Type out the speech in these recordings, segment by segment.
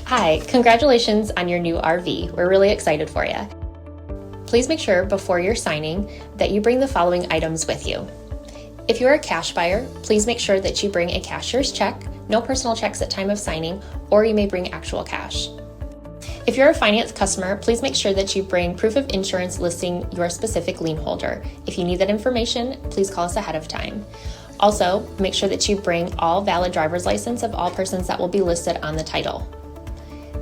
Hi, congratulations on your new RV. We're really excited for you. Please make sure before you're signing that you bring the following items with you. If you're a cash buyer, please make sure that you bring a cashier's check, no personal checks at time of signing, or you may bring actual cash. If you're a finance customer, please make sure that you bring proof of insurance listing your specific lien holder. If you need that information, please call us ahead of time. Also, make sure that you bring all valid driver's license of all persons that will be listed on the title.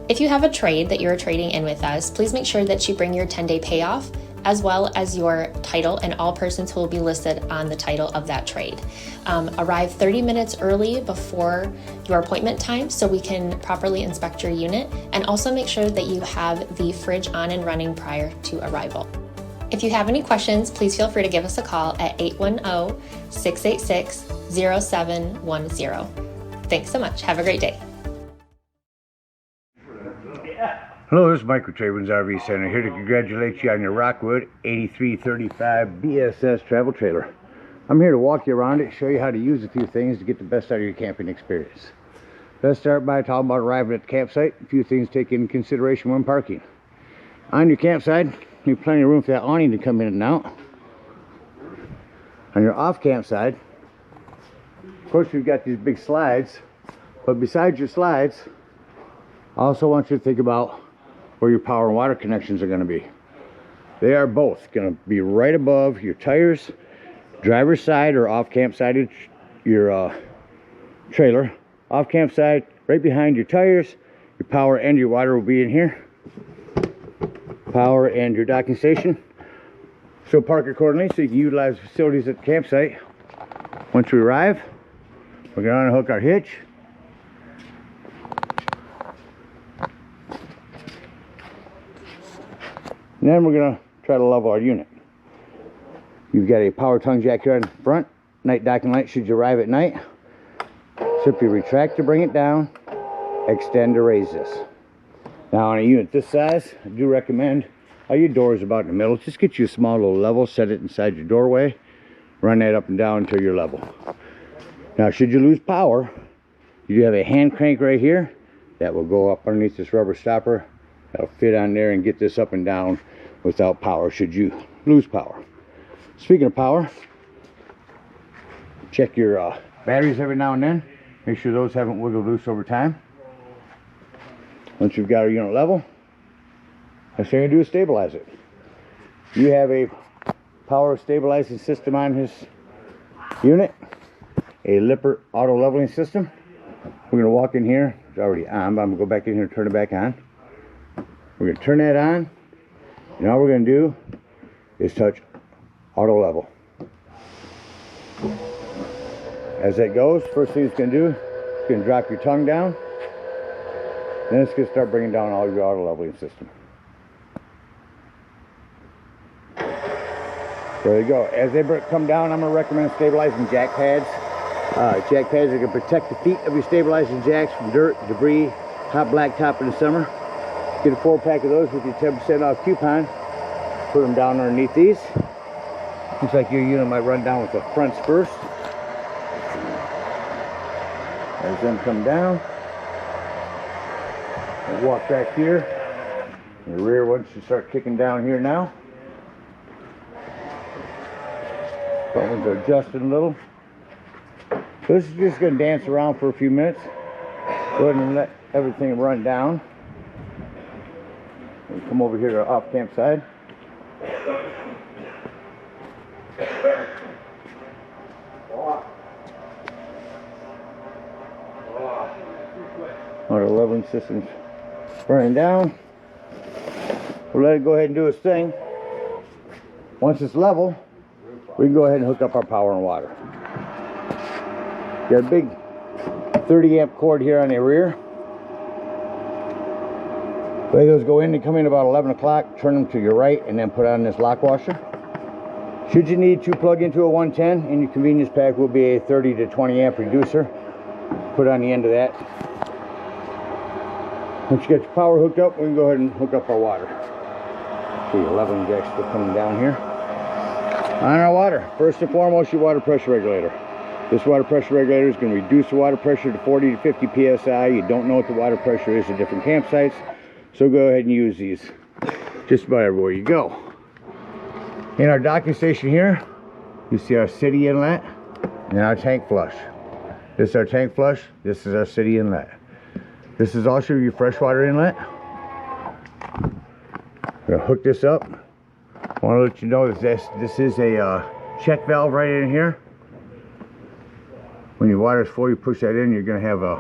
If you have a trade that you're trading in with us, please make sure that you bring your 10-day payoff as well as your title and all persons who will be listed on the title of that trade. Arrive 30 minutes early before your appointment time so we can properly inspect your unit, and also make sure that you have the fridge on and running prior to arrival. If you have any questions, please feel free to give us a call at 810-686-0710. Thanks so much. Have a great day. Hello, this is Mike with TradeWinds RV Center, here to congratulate you on your Rockwood 8335 BSS travel trailer. I'm here to walk you around it, show you how to use a few things to get the best out of your camping experience. Let's start by talking about arriving at the campsite. A few things to take into consideration when parking. On your campsite, you have plenty of room for that awning to come in and out. On your off campsite, of course you've got these big slides, but besides your slides, I also want you to think about where your power and water connections are going to be. They are both going to be right above your tires, driver's side or off campsite your trailer. Off campsite, right behind your tires, your power and your water will be in here. Power and your docking station. So park accordingly so you can utilize the facilities at the campsite. Once we arrive, we're going to unhook our hitch. And then we're going to try to level our unit. You've got a power tongue jack here in front, night docking light should you arrive at night. Simply retract to bring it down, extend to raise this. Now on a unit this size, I do recommend your door is about in the middle. Just get you a small little level, set it inside your doorway, run that up and down until you're level. Now should you lose power, you do have a hand crank right here that will go up underneath this rubber stopper. That'll fit on there and get this up and down without power should you lose power. Speaking of power, check your batteries every now and then. Make sure those haven't wiggled loose over time. Once you've got our unit level, next thing you're going to do is stabilize it. You have a power stabilizing system on this unit, a Lippert auto leveling system. We're going to walk in here. It's already on, but I'm going to go back in here and turn it back on. We're going to turn that on, and all we're going to do is touch auto level. As that goes, first thing it's going to do, it's going to drop your tongue down. Then it's going to start bringing down all your auto leveling system. There you go. As they come down, I'm going to recommend stabilizing jack pads. Jack pads are going to protect the feet of your stabilizing jacks from dirt, debris, hot blacktop in the summer. Get a 4-pack of those with your 10% off coupon. Put them down underneath these. Looks like your unit might run down with the fronts first. As them come down, we'll walk back here. The rear ones should start kicking down here now. Front ones are adjusting a little. So this is just going to dance around for a few minutes. Go ahead and let everything run down. We'll come over here to our off campsite. Our leveling system's running down. We'll let it go ahead and do its thing. Once it's level, we can go ahead and hook up our power and water. Got a big 30 amp cord here on the rear. The way those go in, they come in about 11 o'clock, turn them to your right, and then put on this lock washer. Should you need to plug into a 110, in your convenience pack will be a 30 to 20 amp reducer. Put on the end of that. Once you get your power hooked up, we can go ahead and hook up our water. See, 11 jacks still coming down here. On our water, first and foremost, your water pressure regulator. This water pressure regulator is going to reduce the water pressure to 40 to 50 psi. You don't know what the water pressure is at different campsites, so go ahead and use these just about everywhere you go. In our docking station here, you see our city inlet and our tank flush. This is our tank flush, this is our city inlet. This is also your freshwater inlet. We're gonna hook this up. I want to let you know that this is a check valve right in here. When your water is full, you push that in, you're gonna have a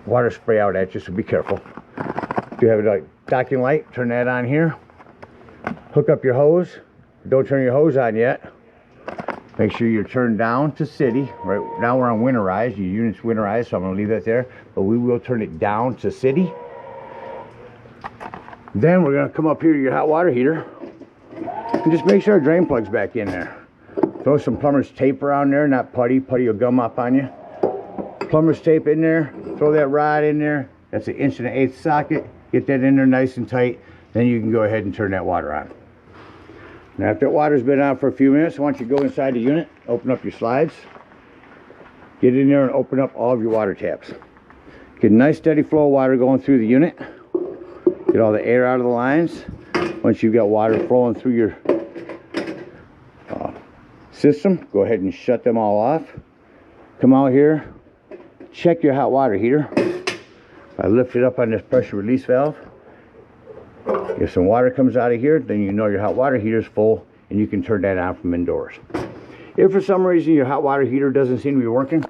water spray out at you, so be careful. If you have a docking light, turn that on here. Hook up your hose. Don't turn your hose on yet. Make sure you're turned down to city. Right now we're on winterized. Your unit's winterized, so I'm going to leave that there. But we will turn it down to city. Then we're going to come up here to your hot water heater. And just make sure our drain plug's back in there. Throw some plumber's tape around there, not putty. Putty will gum up on you. Plumber's tape in there. Throw that rod in there. That's an 1/8" socket. Get that in there nice and tight. Then you can go ahead and turn that water on. Now, if that water's been on for a few minutes, I want you to go inside the unit, open up your slides, get in there and open up all of your water taps. Get a nice steady flow of water going through the unit. Get all the air out of the lines. Once you've got water flowing through your system, go ahead and shut them all off. Come out here, check your hot water heater. I lift it up on this pressure release valve. If some water comes out of here, then you know your hot water heater is full and you can turn that on from indoors. If for some reason your hot water heater doesn't seem to be working,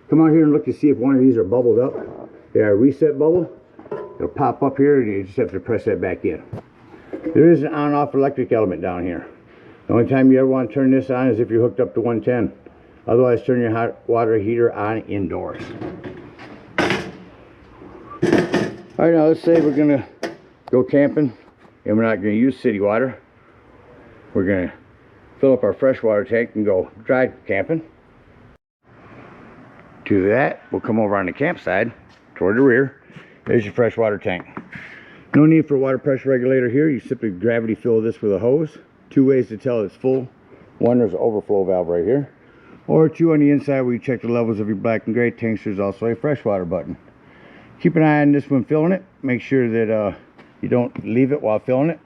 come out here and look to see if one of these are bubbled up. They are a reset bubble. It'll pop up here and you just have to press that back in. There is an on-off electric element down here. The only time you ever want to turn this on is if you're hooked up to 110. Otherwise, turn your hot water heater on indoors. All right, now let's say we're gonna go camping and we're not going to use city water. We're going to fill up our freshwater tank and go dry camping. To that, we'll come over on the campsite toward the rear. There's your freshwater tank. No need for a water pressure regulator here. You simply gravity fill this with a hose. Two ways to tell it's full. One, there's an overflow valve right here. Or two, on the inside where you check the levels of your black and gray tanks, there's also a freshwater button. Keep an eye on this when filling it. Make sure that you don't leave it while filling it.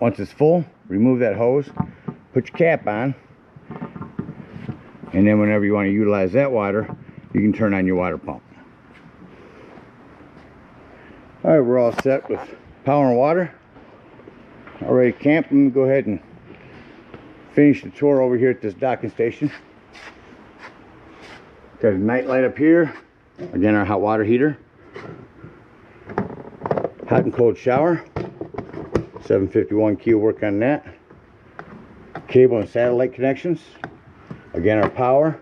Once it's full, remove that hose, put your cap on, and then whenever you want to utilize that water, you can turn on your water pump. All right, we're all set with power and water. All ready to camp. I'm going to go ahead and finish the tour over here at this docking station. Got a night light up here. Again, our hot water heater. Hot and cold shower. 751 key will work on that. Cable and satellite connections. Again, our power.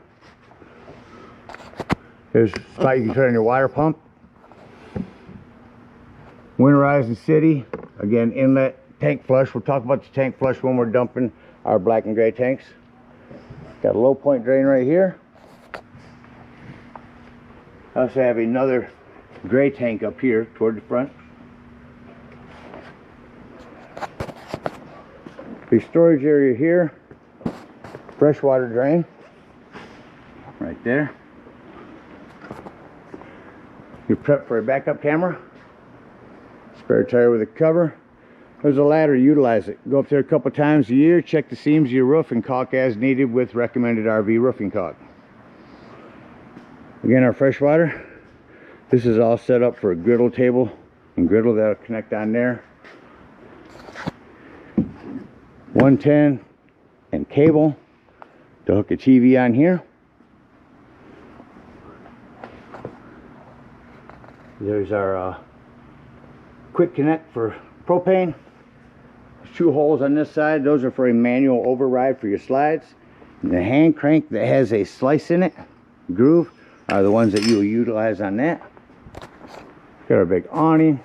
There's a spot you can turn on your water pump. Winterized in city. Again, inlet tank flush. We'll talk about the tank flush when we're dumping our black and gray tanks. Got a low point drain right here. I also have another gray tank up here toward the front. The storage area here, freshwater drain right there. You're prepped for a backup camera. Spare tire with a cover. There's a ladder, utilize it. Go up there a couple times a year, check the seams of your roof and caulk as needed with recommended RV roofing caulk. Again, our freshwater. This is all set up for a griddle table and griddle that'll connect on there. 110 and cable to hook a TV on here. There's our quick connect for propane. There's two holes on this side. Those are for a manual override for your slides. And the hand crank that has a slice in it, groove, are the ones that you will utilize on that. Got our big awning.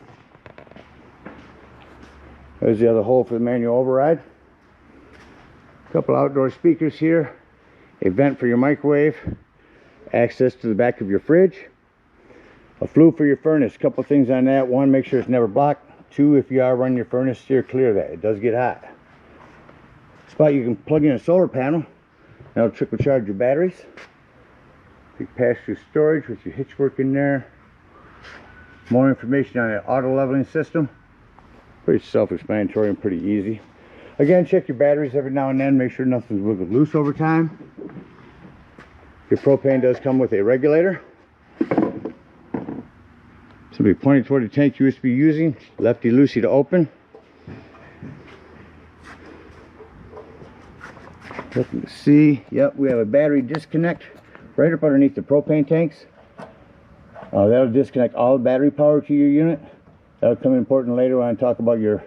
There's the other hole for the manual override. Couple outdoor speakers here, a vent for your microwave, access to the back of your fridge, a flue for your furnace. Couple things on that. One, make sure it's never blocked. Two, if you are running your furnace, steer clear of that. It does get hot. Spot you can plug in a solar panel. That'll trickle charge your batteries. Big pass-through storage with your hitch work in there. More information on the auto leveling system. Pretty self-explanatory and pretty easy. Again, check your batteries every now and then. Make sure nothing's wiggled loose over time. Your propane does come with a regulator. This will be pointed toward the tank you wish to be using. Lefty-loosey to open. Looking to see. Yep, we have a battery disconnect right up underneath the propane tanks. That'll disconnect all the battery power to your unit. That'll come important later when I talk about your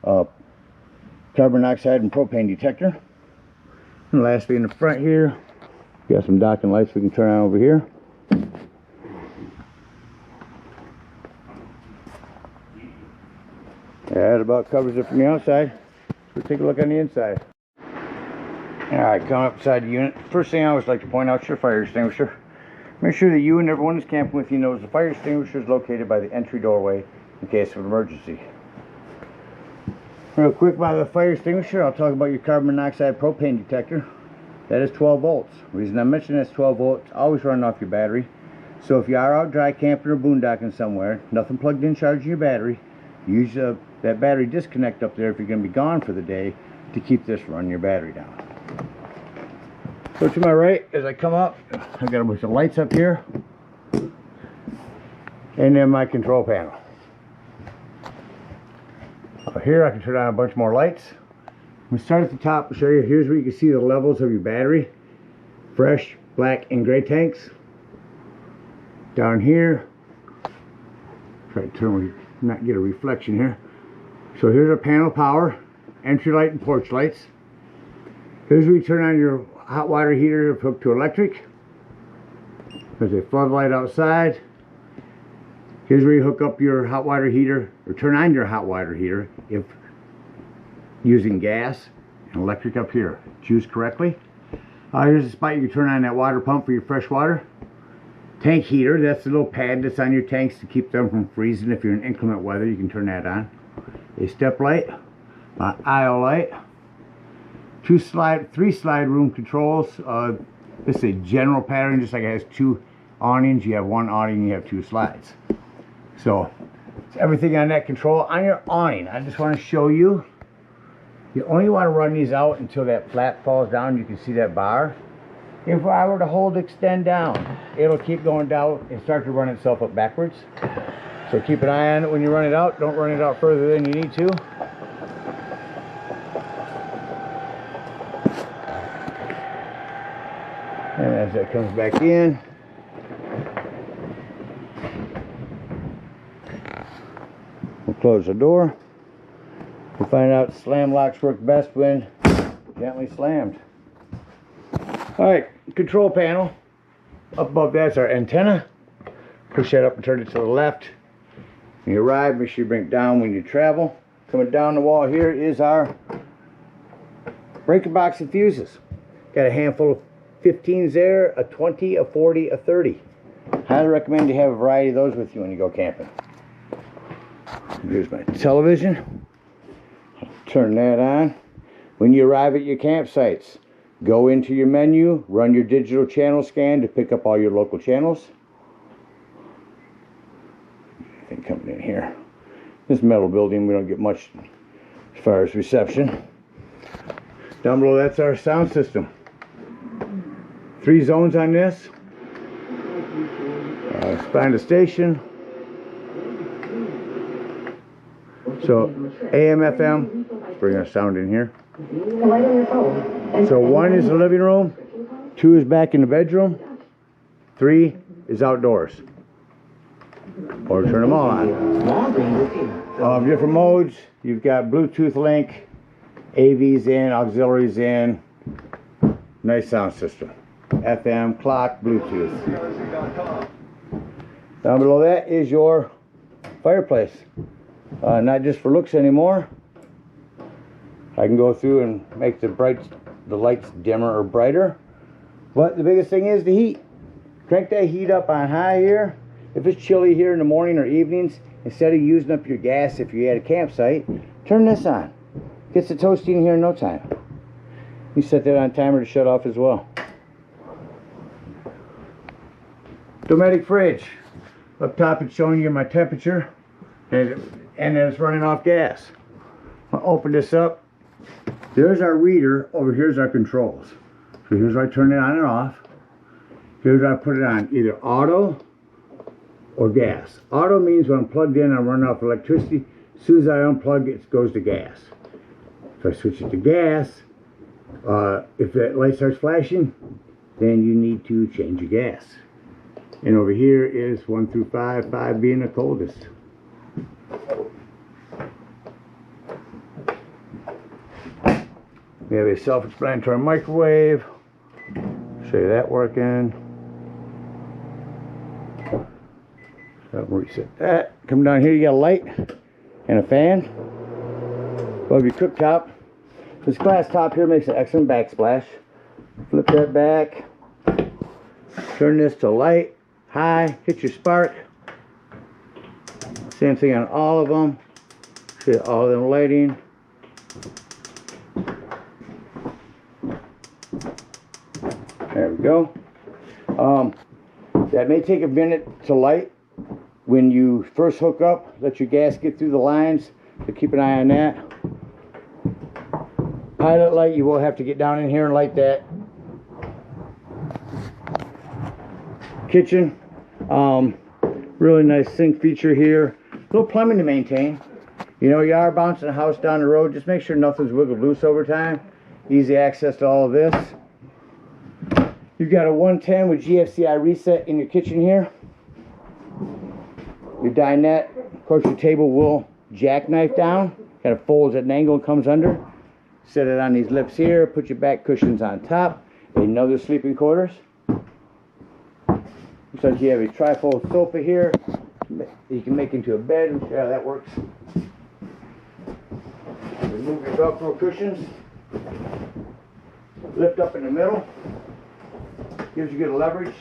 carbon monoxide and propane detector. And lastly, in the front here, we got some docking lights we can turn on over here. That about covers it from the outside. Let's take a look on the inside. Alright, coming up beside the unit. First thing I always like to point out is your fire extinguisher. Make sure that you and everyone who's camping with you knows the fire extinguisher is located by the entry doorway in case of an emergency. Real quick about the fire extinguisher, I'll talk about your carbon monoxide propane detector. That is 12 volts. The reason I mention that's 12 volts, always running off your battery. So if you are out dry camping or boondocking somewhere, nothing plugged in charging your battery, use that battery disconnect up there if you're going to be gone for the day to keep this running your battery down. So to my right, as I come up, I've got a bunch of lights up here, and then my control panel. Here I can turn on a bunch more lights. I'm going to start at the top and show you. Here's where you can see the levels of your battery. Fresh, black, and gray tanks. Down here, try to turn, not get a reflection here. So here's our panel power, entry light and porch lights. Here's where you turn on your hot water heater hooked to electric. There's a floodlight outside. Here's where you hook up your hot water heater, or turn on your hot water heater if using gas, and electric up here. Choose correctly. Here's a spot you can turn on that water pump for your fresh water. Tank heater, that's the little pad that's on your tanks to keep them from freezing. If you're in inclement weather, you can turn that on. A step light, an aisle light, three slide room controls. This is a general pattern, just like it has two awnings. You have one awning, you have two slides. So it's everything on that control. On your awning, I just want to show you, you only want to run these out until that flap falls down. You can see that bar. If I were to hold extend down, it'll keep going down and start to run itself up backwards. So keep an eye on it when you run it out. Don't run it out further than you need to. And as that comes back in, we'll close the door. We'll find out slam locks work best when gently slammed. Alright, control panel. Up above that's our antenna. Push that up and turn it to the left. When you arrive, make sure you bring it down when you travel. Coming down the wall here is our breaker box and fuses. Got a handful of 15s there, a 20, a 40, a 30. Highly recommend you have a variety of those with you when you go camping. Here's my television. Turn that on. When you arrive at your campsites, go into your menu, run your digital channel scan to pick up all your local channels. Anything coming in here. This metal building, we don't get much as far as reception. Down below, that's our sound system. 3 zones on this. Find a station. So AM, FM. Let's bring our sound in here. So 1 is the living room, 2 is back in the bedroom, 3 is outdoors. Or turn them all on. Different modes. You've got Bluetooth link, AVs in, auxiliaries in. Nice sound system. FM, clock, Bluetooth. Down below that is your fireplace. Not just for looks anymore. I can go through and make the lights dimmer or brighter. But the biggest thing is the heat. Crank that heat up on high here. If it's chilly here in the morning or evenings, instead of using up your gas if you're at a campsite, turn this on. Gets the toasty in here in no time. You set that on timer to shut off as well. Dometic fridge. Up top it's showing you my temperature, and it's running off gas. I'll open this up. There's our reader. Over here's our controls. So here's where I turn it on and off. Here's where I put it on either auto or gas. Auto means when I'm plugged in, I'm running off electricity. As soon as I unplug it, it goes to gas. If I switch it to gas, if that light starts flashing, then you need to change your gas. And over here is 1 through 5, 5 being the coldest. We have a self-explanatory microwave. Show you that working. So reset that. Come down here, you got a light and a fan. Above your cooktop. This glass top here makes an excellent backsplash. Flip that back. Turn this to light, high, hit your spark. Same thing on all of them. See all of them lighting. There we go. That may take a minute to light. When you first hook up, let your gas get through the lines, so keep an eye on that. Pilot light, you will have to get down in here and light that. Kitchen, really nice sink feature here. A little plumbing to maintain. You know, you are bouncing a house down the road, just make sure nothing's wiggled loose over time. Easy access to all of this. You've got a 110 with GFCI reset in your kitchen here. Your dinette, of course your table will jackknife down. Kind of folds at an angle and comes under. Set it on these lips here, put your back cushions on top. Another sleeping quarters. Looks like you have a trifold sofa here. You can make into a bed and see how that works. Remove your Velcro cushions. Lift up in the middle. Gives you good leverage.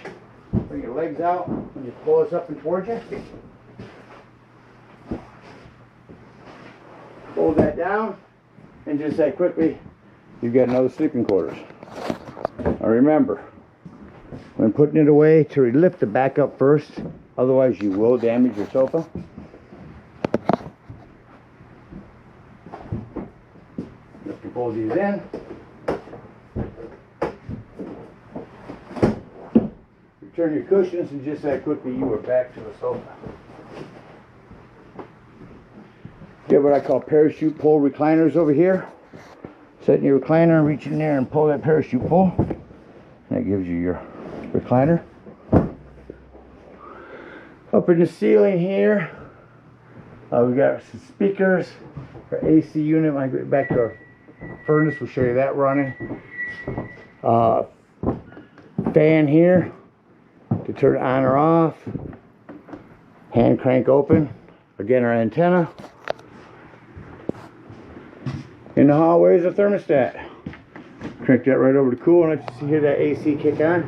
Bring your legs out and just pull this up and towards you. Fold that down, and just that quickly, you've got another sleeping quarters. Now remember, when putting it away, to lift the back up first, otherwise you will damage your sofa. You can fold these in. Turn your cushions, and just that quickly you are back to the sofa. You have what I call parachute pull recliners over here. Set in your recliner, reach in there and pull that parachute pull. That gives you your recliner. Up in the ceiling here, we've got some speakers for AC unit. When I get back to our furnace, we'll show you that running. Fan here to turn it on or off. Hand crank open. Again, our antenna. In the hallway is a thermostat. Crank that right over to cool and let you hear that AC kick on.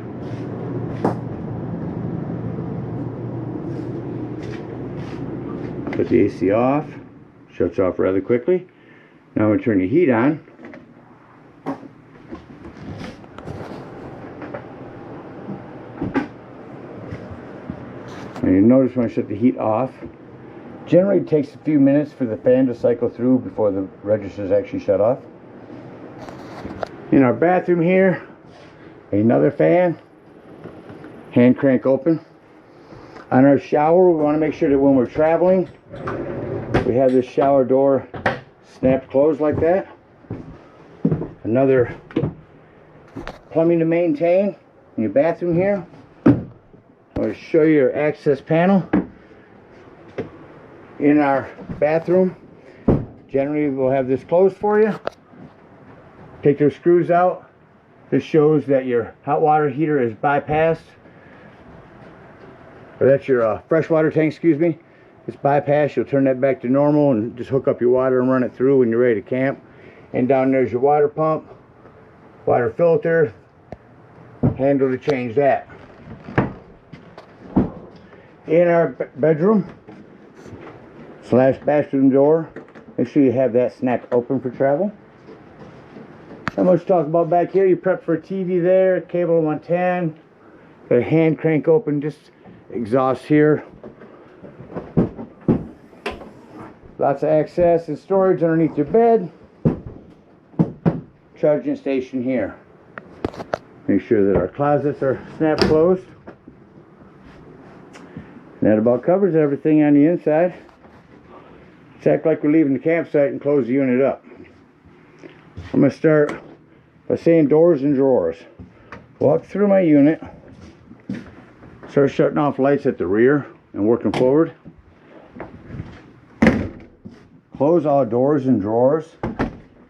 Put the AC off. Shuts off rather quickly. Now I'm going to turn the heat on. And you notice when I shut the heat off, generally it takes a few minutes for the fan to cycle through before the registers actually shut off. In our bathroom here, another fan, hand crank open. On our shower, we want to make sure that when we're traveling, we have this shower door snapped closed like that. Another plumbing to maintain in your bathroom here. I'm going to show you your access panel. In our bathroom, generally we'll have this closed for you. Take those screws out. This shows that your hot water heater is bypassed. Or that's your freshwater tank, excuse me. It's bypassed. You'll turn that back to normal and just hook up your water and run it through when you're ready to camp. And down there's your water pump, water filter, handle to change that. In our bedroom / bathroom door, make sure you have that snapped open for travel. Not much to talk about back here. You prep for a TV there, cable 110. Got a hand crank open, just exhaust here. Lots of access and storage underneath your bed. Charging station here. Make sure that our closets are snap closed. And that about covers everything on the inside. Let's act like we're leaving the campsite and close the unit up. I'm going to start by saying doors and drawers. Walk through my unit. Start shutting off lights at the rear and working forward. Close all doors and drawers.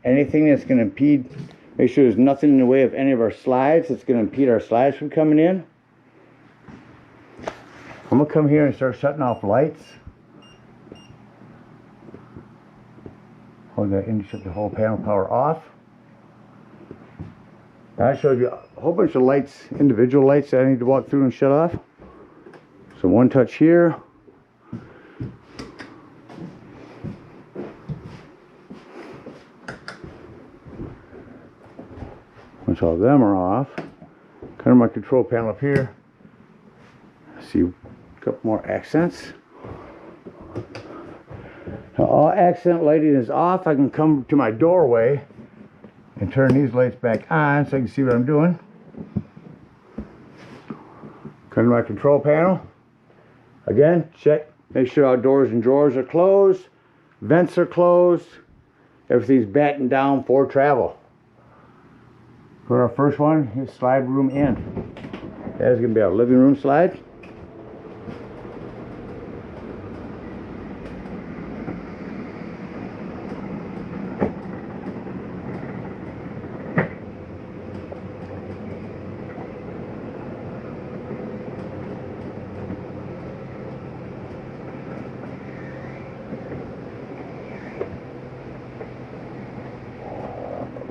Anything that's going to impede, make sure there's nothing in the way of any of our slides that's going to impede our slides from coming in. I'm going to come here and start shutting off lights. Hold that in, shut the whole panel power off. Now I showed you a whole bunch of lights, individual lights that I need to walk through and shut off. So one touch here. Once all of them are off, come to my control panel up here. See a couple more accents. Now all accent lighting is off. I can come to my doorway and turn these lights back on so I can see what I'm doing. Come to my control panel. Again, check, make sure our doors and drawers are closed, vents are closed, everything's battened down for travel. For our first one, is slide room in. That's going to be our living room slide.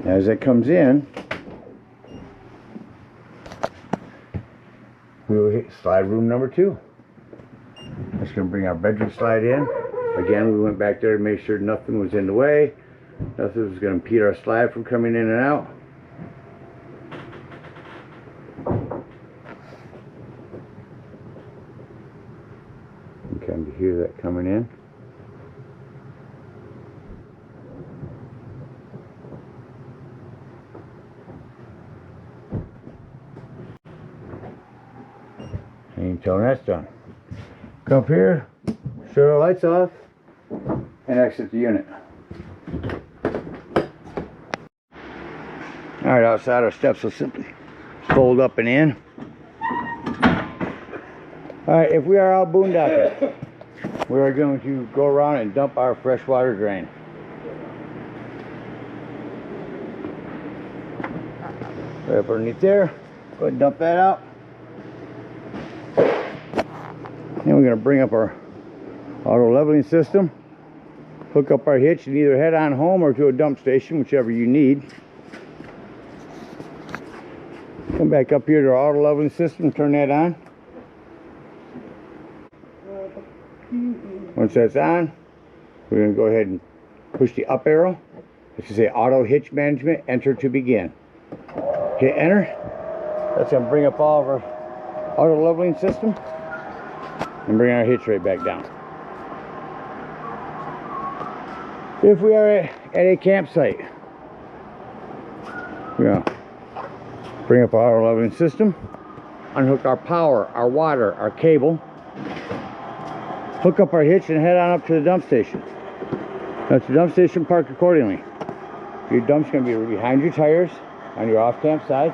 As it comes in, we will hit slide room number 2. That's going to bring our bedroom slide in. Again, we went back there to make sure nothing was in the way. Nothing was going to impede our slide from coming in and out. You can kind of hear that coming in. Until that's done. Come up here, shut the lights off, and exit the unit. Alright, outside our steps will simply fold up and in. Alright, if we are out boondocking, we are going to go around and dump our freshwater drain. Right up underneath there, go ahead and dump that out. Then we're going to bring up our auto leveling system, hook up our hitch and either head on home or to a dump station, whichever you need. Come back up here to our auto leveling system, turn that on. Once that's on, we're going to go ahead and push the up arrow. It should say auto hitch management, enter to begin. Hit enter. That's going to bring up all of our auto leveling system and bring our hitch rate back down. If we are at a campsite, we're going to bring up our auto leveling system, unhook our power, our water, our cable, hook up our hitch and head on up to the dump station. Now at the dump station, park accordingly. Your dump's going to be behind your tires on your off-camp side.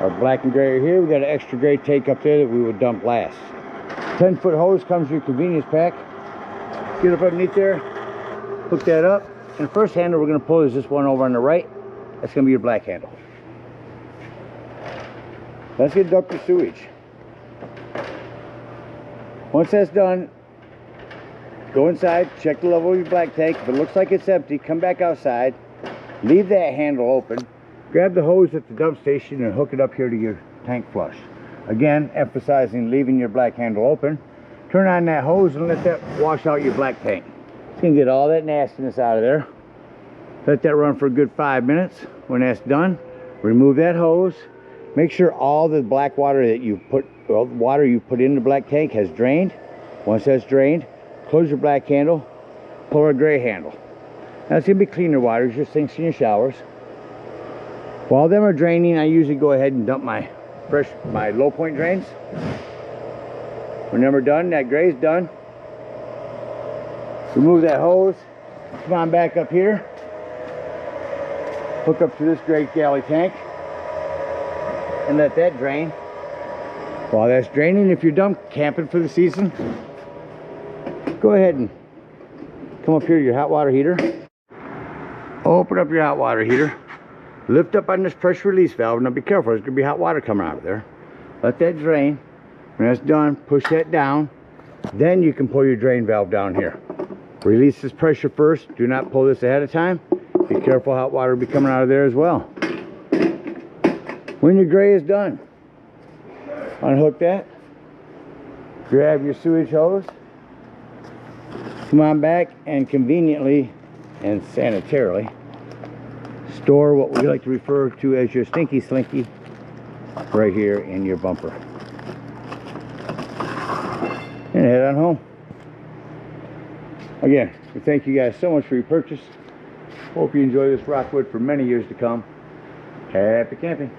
Our black and gray are here. We got an extra gray tank up there that we will dump last. 10-foot hose comes with your convenience pack. Get up underneath there, hook that up, and the first handle we're going to pull is this one over on the right. That's going to be your black handle. Let's get dump your sewage. Once that's done, go inside, check the level of your black tank. If it looks like it's empty, come back outside, leave that handle open, grab the hose at the dump station and hook it up here to your tank flush. Again, emphasizing leaving your black handle open. Turn on that hose and let that wash out your black tank. It's going to get all that nastiness out of there. Let that run for a good 5 minutes. When that's done, remove that hose. Make sure all the black water that you put, well, the water you put in the black tank has drained. Once that's drained, close your black handle, pull our gray handle. Now it's gonna be cleaner water, it's just sinks in your showers. While them are draining, I usually go ahead and dump my low point drains. When them are done, that gray's done. Remove that hose. Come on back up here. Hook up to this gray galley tank and let that drain. While that's draining, if you're done camping for the season, go ahead and come up here to your hot water heater. Open up your hot water heater. Lift up on this pressure release valve. Now be careful, there's going to be hot water coming out of there. Let that drain. When that's done, push that down. Then you can pull your drain valve down here. Release this pressure first. Do not pull this ahead of time. Be careful, hot water will be coming out of there as well. When your gray is done, unhook that. Grab your sewage hose. Come on back and conveniently and sanitarily store what we like to refer to as your stinky slinky right here in your bumper. And head on home. Again, we thank you guys so much for your purchase. Hope you enjoy this Rockwood for many years to come. Happy camping.